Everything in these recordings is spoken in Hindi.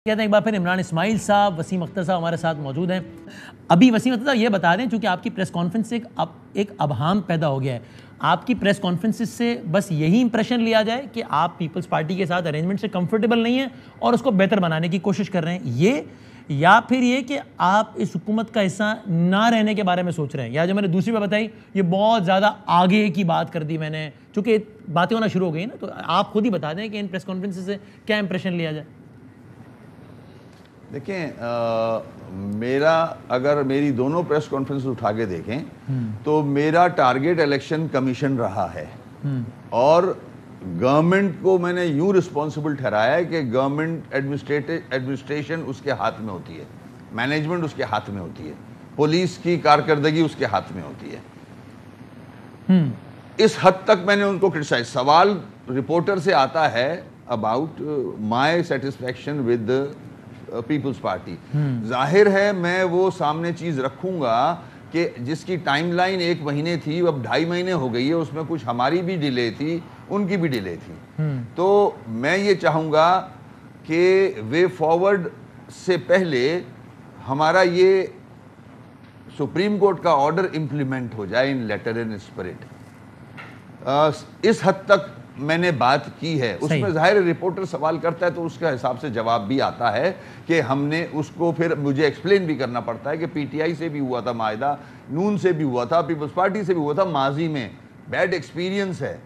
कहते हैं एक बार फिर इमरान इस्माइल साहब, वसीम अख्तर साहब हमारे साथ मौजूद हैं। अभी वसीम अख्तर साहब ये बता दें, चूँकि आपकी प्रेस कॉन्फ्रेंस से एक अबहाम पैदा हो गया है, आपकी प्रेस कॉन्फ्रेंसेस से बस यही इंप्रेशन लिया जाए कि आप पीपल्स पार्टी के साथ अरेंजमेंट से कंफर्टेबल नहीं हैं और उसको बेहतर बनाने की कोशिश कर रहे हैं, ये या फिर ये कि आप इस हुकूमत का हिस्सा ना रहने के बारे में सोच रहे हैं? या जो मैंने दूसरी बात बताई, ये बहुत ज़्यादा आगे की बात कर दी मैंने, चूँकि बातें होना शुरू हो गई ना, तो आप खुद ही बता दें कि इन प्रेस कॉन्फ्रेंसेस से क्या इंप्रेशन लिया जाए। देखें, मेरा अगर मेरी दोनों प्रेस कॉन्फ्रेंस उठा के देखें तो मेरा टारगेट इलेक्शन कमीशन रहा है और गवर्नमेंट को मैंने यूं रिस्पॉन्सिबल ठहराया है कि गवर्नमेंट एडमिनिस्ट्रेशन उसके हाथ में होती है, मैनेजमेंट उसके हाथ में होती है, पुलिस की कारकर्दगी उसके हाथ में होती है। इस हद तक मैंने उनको क्रिटिसाइज। सवाल रिपोर्टर से आता है about my satisfaction with Peoples Party. जाहिर है मैं वो सामने चीज रखूंगा कि जिसकी टाइमलाइन 1 महीने थी अब 2.5 महीने हो गई है, उसमें कुछ हमारी भी डिले थी, उनकी भी डिले थी। तो मैं ये चाहूंगा कि वे फॉरवर्ड से पहले हमारा ये सुप्रीम कोर्ट का ऑर्डर इंप्लीमेंट हो जाए इन लेटर एंड स्पिरिट। इस हद तक मैंने बात की है। उसमें जाहिर रिपोर्टर सवाल करता है तो उसके हिसाब से जवाब भी आता है कि हमने उसको फिर मुझे एक्सप्लेन भी करना पड़ता है कि पीटीआई से भी हुआ था माहिदा, नून से भी हुआ था, पीपल्स पार्टी से भी हुआ था, माजी में बैड एक्सपीरियंस है।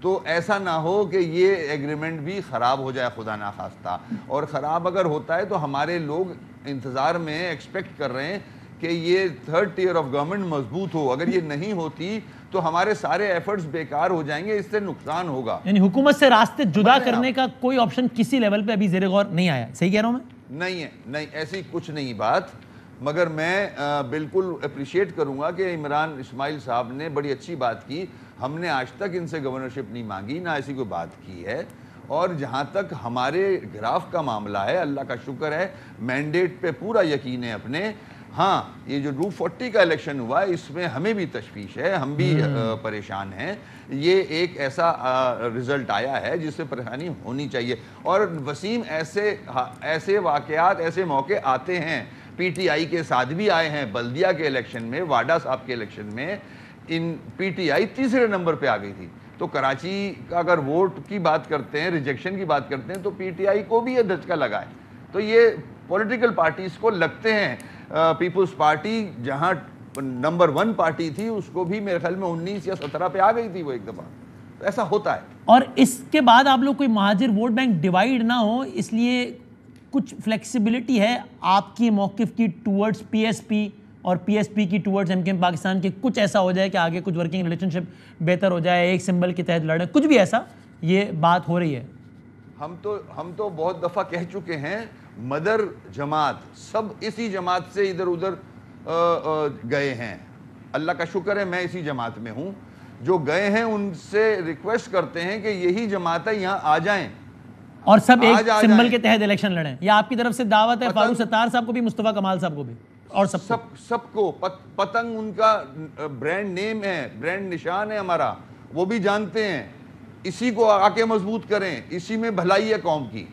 तो ऐसा ना हो कि ये एग्रीमेंट भी ख़राब हो जाए खुदा ना खास्ता, और ख़राब अगर होता है तो हमारे लोग इंतज़ार में एक्सपेक्ट कर रहे हैं कि ये 3rd टियर ऑफ गवर्नमेंट मजबूत हो। अगर ये नहीं होती तो हमारे सारे एफर्ट्स बेकार हो जाएंगे, इससे नुकसान होगा। यानी हुकूमत से रास्ते जुदा करने का कोई ऑप्शन किसी लेवल पे अभी ज़ेरे गौर नहीं आया, सही कह रहा हूं मैं? नहीं है, नहीं, ऐसी कुछ नहीं बात। मगर मैं बिल्कुल अप्रिशिएट करूंगा कि इमरान इस्माइल साहब ने बड़ी अच्छी बात की। हमने आज तक इनसे गवर्नरशिप नहीं मांगी, ना ऐसी कोई बात की है। और जहां तक हमारे ग्राफ का मामला है, अल्लाह का शुक्र है, मैंडेट पे पूरा यकीन है अपने। हाँ, ये जो रूट 40 का इलेक्शन हुआ है इसमें हमें भी तशवीश है, हम भी परेशान हैं। ये एक ऐसा रिजल्ट आया है जिससे परेशानी होनी चाहिए। और वसीम, ऐसे वाकयात, ऐसे मौके आते हैं, पीटीआई के साथ भी आए हैं। बल्दिया के इलेक्शन में, वाडा साहब के इलेक्शन में इन पीटीआई तीसरे नंबर पे आ गई थी। तो कराची का अगर वोट की बात करते हैं, रिजेक्शन की बात करते हैं, तो पीटीआई को भी ये धचका लगा है। तो ये पॉलिटिकल पार्टीज को लगते हैं। पीपल्स पार्टी जहां नंबर 1 पार्टी थी उसको भी मेरे ख्याल में 19 या 17 पे आ गई थी वो एक दफा। तो ऐसा होता है। और इसके बाद आप लोग कोई महाजिर वोट बैंक डिवाइड ना हो, इसलिए कुछ फ्लेक्सिबिलिटी है आपकी मौकिफ की टूवर्ड्स पीएसपी और पीएसपी की टूवर्ड्स एमकेएम पाकिस्तान के? कुछ ऐसा हो जाए कि आगे कुछ वर्किंग रिलेशनशिप बेहतर हो जाए, एक सिंबल के तहत लड़े, कुछ भी ऐसा ये बात हो रही है? हम तो बहुत दफा कह चुके हैं, मदर जमात सब इसी जमात से इधर उधर गए हैं। अल्लाह का शुक्र है मैं इसी जमात में हूं। जो गए हैं उनसे रिक्वेस्ट करते हैं कि यही जमात है, यहाँ आ जाएं और सब एक सिंबल के तहत इलेक्शन लड़ें। या आपकी तरफ से दावत है फारूक सत्तार साहब को भी, मुस्तफा कमाल साहब को भी, और सबको पतंग उनका ब्रांड नेम है, ब्रांड निशान है हमारा, वो भी जानते हैं। इसी को आके मजबूत करें, इसी में भलाई है कौम की।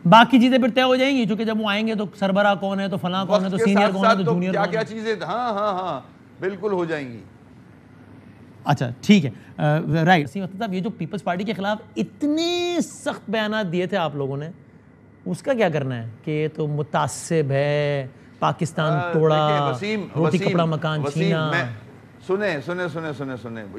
बाकी चीजें फिर तय हो जाएंगी, क्योंकि जब वो आएंगे तो सरबरा कौन है, तो फलां कौन है, तो सीनियर कौन है, तो जूनियर क्या क्या चीजें, हाँ बिल्कुल हो जाएंगी। अच्छा ठीक है, राइट। साहब, ये जो पीपल्स पार्टी के खिलाफ इतने सख्त बयान दिए थे आप लोगों ने, उसका क्या करना है कि ये तो मुतासिब है, पाकिस्तान तोड़ा, रोटी कपड़ा मकान छीना? सुने,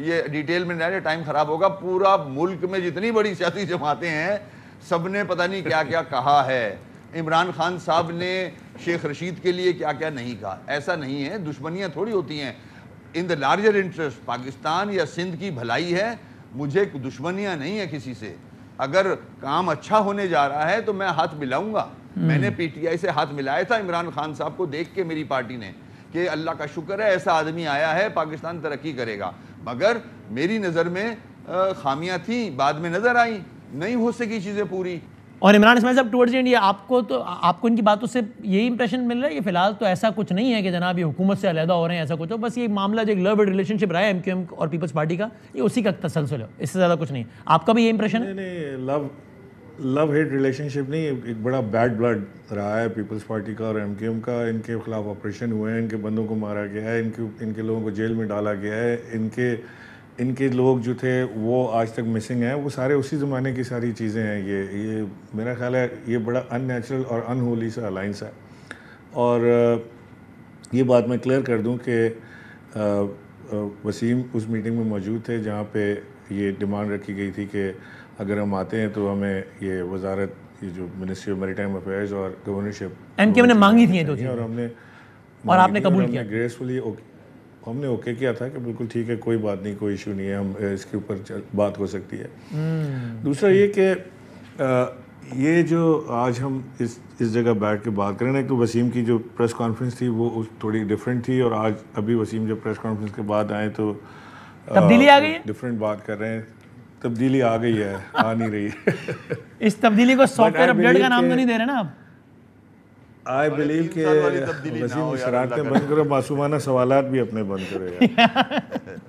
ये डिटेल में नहीं, टाइम खराब होगा। पूरा मुल्क में जितनी बड़ी सियासी जमातें हैं सबने पता नहीं क्या क्या कहा है। इमरान खान साहब ने शेख रशीद के लिए क्या क्या नहीं कहा। ऐसा नहीं है, दुश्मनियां थोड़ी होती हैं। In the larger interest Pakistan या सिंध की भलाई है, मुझे दुश्मनियां नहीं है किसी से। अगर काम अच्छा होने जा रहा है तो मैं हाथ मिलाऊंगा। मैंने पीटीआई से हाथ मिलाया था इमरान खान साहब को देख के, मेरी पार्टी ने, कि अल्लाह का शुक्र है ऐसा आदमी आया है, पाकिस्तान तरक्की करेगा। मगर मेरी नज़र में खामियां थी, बाद में नजर आई, नहीं हो सकी चीजें पूरी। और इमरान इस्माइल साहब टुवर्ड्स इंडिया, आपको इनकी बातों से यही इंप्रेशन मिल रहा है कि फिलहाल तो ऐसा कुछ नहीं है कि जनाब ये हुकूमत से अलहदा हो रहे हैं, ऐसा कुछ हो, बस ये मामला जो एक लव रिलेशनशिप रहा है एमक्यूएम और पीपल्स पार्टी का, ये उसी का तसलसल है, इससे ज़्यादा कुछ नहीं। आपका भी ये इंप्रेशन है? नहीं, लव लव हेट रिलेशनशिप नहीं, एक बड़ा बैड ब्लड रहा है पीपल्स पार्टी का और एमकेएम का। इनके खिलाफ ऑपरेशन हुए हैं, इनके बंदों को मारा गया है, इनके लोगों को जेल में डाला गया है, इनके लोग जो थे वो आज तक मिसिंग हैं। वो सारे उसी ज़माने की सारी चीज़ें हैं। ये मेरा ख्याल है ये बड़ा अननेचुरल और अनहोली सा अलाइंस है। और ये बात मैं क्लियर कर दूं कि वसीम उस मीटिंग में मौजूद थे जहाँ पे ये डिमांड रखी गई थी कि अगर हम आते हैं तो हमें ये वजारत, ये जो मिनिस्ट्री ऑफ मैरीटाइम अफेयर्स और गवर्नरशिप एमकेएम ने मांगी थी ये दो चीज़ें और आपने कबूल किया। ग्रेसफुली हमने ओके किया था कि बिल्कुल ठीक है, कोई बात नहीं, कोई इशू नहीं है, हम इसके ऊपर बात हो सकती है। दूसरा ये कि ये जो आज हम इस जगह बैठ के बात करें ना, एक तो वसीम की जो प्रेस कॉन्फ्रेंस थी वो थोड़ी डिफरेंट थी, और आज अभी वसीम जब प्रेस कॉन्फ्रेंस के बाद आए तो तब्दीली आ गई है, डिफरेंट बात कर रहे हैं। तब्दीली आ गई है, आ नहीं रही है। इस तब्दीली को सॉफ्टवेयर अपडेट का नाम तो नहीं दे रहे ना आप? आई बिलीव कि वसीम शरारतें बंद करो, मासूमाना सवालात भी अपने बंद करो यार।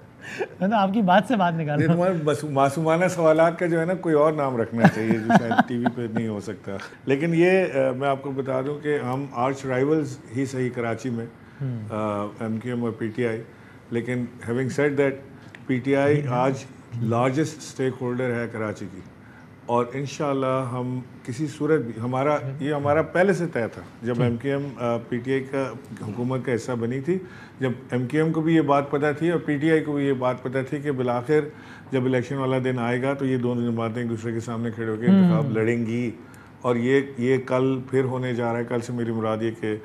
मैं तो आपकी बात से बात निकाल रहा हूं। तुम्हारे मासूमाना सवालात का जो है ना कोई और नाम रखना चाहिए जो शायद टीवी पे नहीं हो सकता। लेकिन ये मैं आपको बता दूं कि हम आर्च राइवल्स ही सही कराची में, एमकेएम और पीटीआई, लेकिन हैविंग सेड दैट पीटीआई आज लार्जेस्ट स्टेक होल्डर है कराची की, और इंशाल्लाह हम किसी सूरत भी हमारा पहले से तय था। जब एमकेएम पीटीआई का हुकूमत का हिस्सा बनी थी, जब एमकेएम को भी ये बात पता थी और पीटीआई को भी ये बात पता थी कि बिलाखिर जब इलेक्शन वाला दिन आएगा तो ये दोनों जमातें एक दूसरे के सामने खड़े होकर इंतखाब लड़ेंगी। और ये कल फिर होने जा रहा है। कल से मेरी मुराद ये कि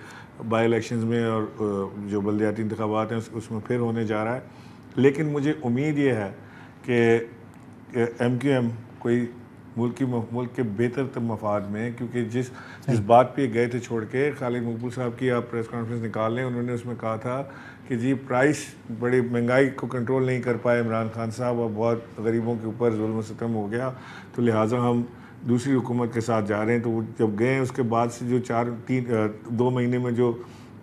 बाई इलेक्शंस में और जो बल्दियाती इंतखाबात हैं उसमें फिर होने जा रहा है। लेकिन मुझे उम्मीद ये है कि एमकेएम कोई मुल्क के बेहतर मफाद में, क्योंकि जिस बात पे गए थे छोड़ के, खालिद मकबूल साहब की आप प्रेस कॉन्फ्रेंस निकाल लें, उन्होंने उसमें कहा था कि जी प्राइस, बड़ी महंगाई को कंट्रोल नहीं कर पाए इमरान खान साहब और बहुत गरीबों के ऊपर जुल्म सितम हो गया, तो लिहाजा हम दूसरी हुकूमत के साथ जा रहे हैं। तो वो जब गए उसके बाद से जो 2 महीने में जो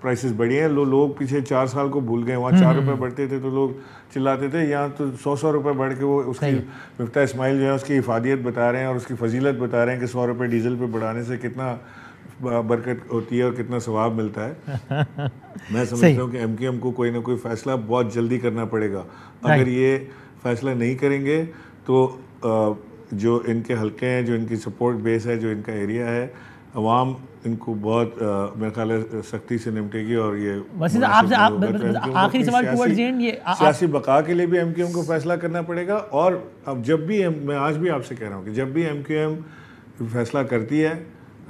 प्राइसेस बढ़ी हैं, लोग पीछे 4 साल को भूल गए। वहाँ 4 रुपये बढ़ते थे तो लोग चिल्लाते थे, यहाँ तो 100 रुपये बढ़ के वो उसकी मिफ्ता इस्माइल जो है उसकी हिफादियत बता रहे हैं और उसकी फजीलत बता रहे हैं कि 100 रुपये डीजल पे बढ़ाने से कितना बरकत होती है और कितना सवाब मिलता है। मैं समझता हूँ कि एमकेएम को कोई ना कोई फ़ैसला बहुत जल्दी करना पड़ेगा। अगर ये फ़ैसला नहीं करेंगे तो जो इनके हल्के हैं, जो इनकी सपोर्ट बेस है, जो इनका एरिया है, अवाम इनको बहुत मेरे ख्याल है सख्ती से निपटेगी। और ये आपसे आखिरी सवाल टुवर्ड्स एंड, ये सियासी बका के लिए भी एमकेएम को फैसला करना पड़ेगा। और अब जब भी मैं आज भी आपसे कह रहा हूँ कि जब भी एमकेएम फैसला करती है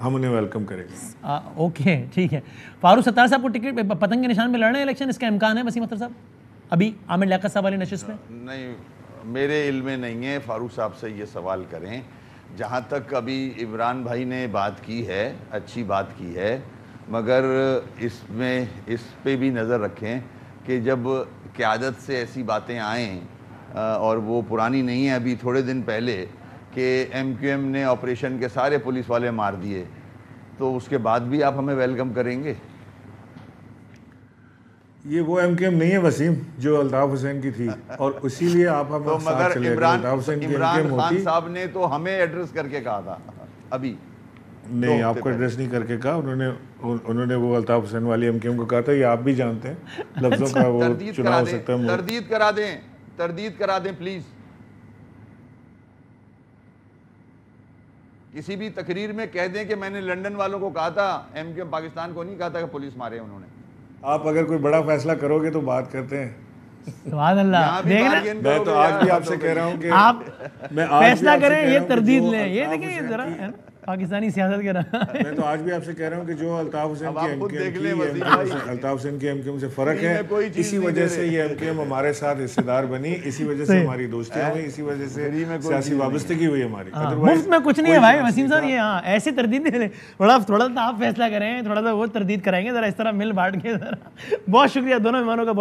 हम उन्हें वेलकम करेंगे। ओके, ठीक है। फारूक सत्तार साहब को टिकट पतंग के निशान में लड़ रहे हैं इलेक्शन, इसका इम्कान है वसीम अख्तर साहब अभी आमिर लियाकत साहब वाली नशिस्त में? नहीं, मेरे इल्म में नहीं है। फारूक साहब से ये सवाल करें। जहाँ तक अभी इमरान भाई ने बात की है, अच्छी बात की है, मगर इस पे भी नज़र रखें कि जब क़यादत से ऐसी बातें आएँ, और वो पुरानी नहीं है, अभी थोड़े दिन पहले कि एमकेएम ने ऑपरेशन के सारे पुलिस वाले मार दिए, तो उसके बाद भी आप हमें वेलकम करेंगे? ये वो एमकेएम नहीं है वसीम जो अल्ताफ हुसैन की थी, और इसीलिए आप हम तो मगर इमरान खान साहब ने तो हमें एड्रेस करके कहा था अभी। नहीं, आपको एड्रेस नहीं करके कहा उन्होंने वो अल्ताफ हुसैन वाली एमकेएम को कहा था। ये आप भी जानते हैं लफ्जों का वो चुनाव हो सकता है। तरदीद करा दें प्लीज। किसी भी तकरीर में कह दें कि मैंने लंदन वालों को कहा था, एमकेएम पाकिस्तान को नहीं कहा था कि पुलिस मारे उन्होंने। आप अगर कोई बड़ा फैसला करोगे तो बात करते हैं। सुभान अल्लाह। मैं तो आज भी आपसे कह रहा हूँ कि आप फैसला करें, ये तरदीद लें। ये देखिए जरा पाकिस्तानी सियासत के रहा। मैं तो आज भी आपसे कह रहा हूँ कि जो अल्ताफ हुसैन की एमकेएम से फ़र्क है, इसी वजह से ये एमकेएम हमारे साथ हिस्सेदार बनी, इसी वजह से हमारी दोस्तियाँ हुई, इसी वजह से सियासी वाबस्तगी हुई हमारी। मुफ्त में कुछ नहीं है भाई वसीम साहब, ये हाँ ऐसी तरदीद थोड़ा सा आप फैसला करें, थोड़ा सा वो तरदीद कराएंगे, जरा इस तरह मिल बांट के। जरा बहुत शुक्रिया दोनों मेहमानों का।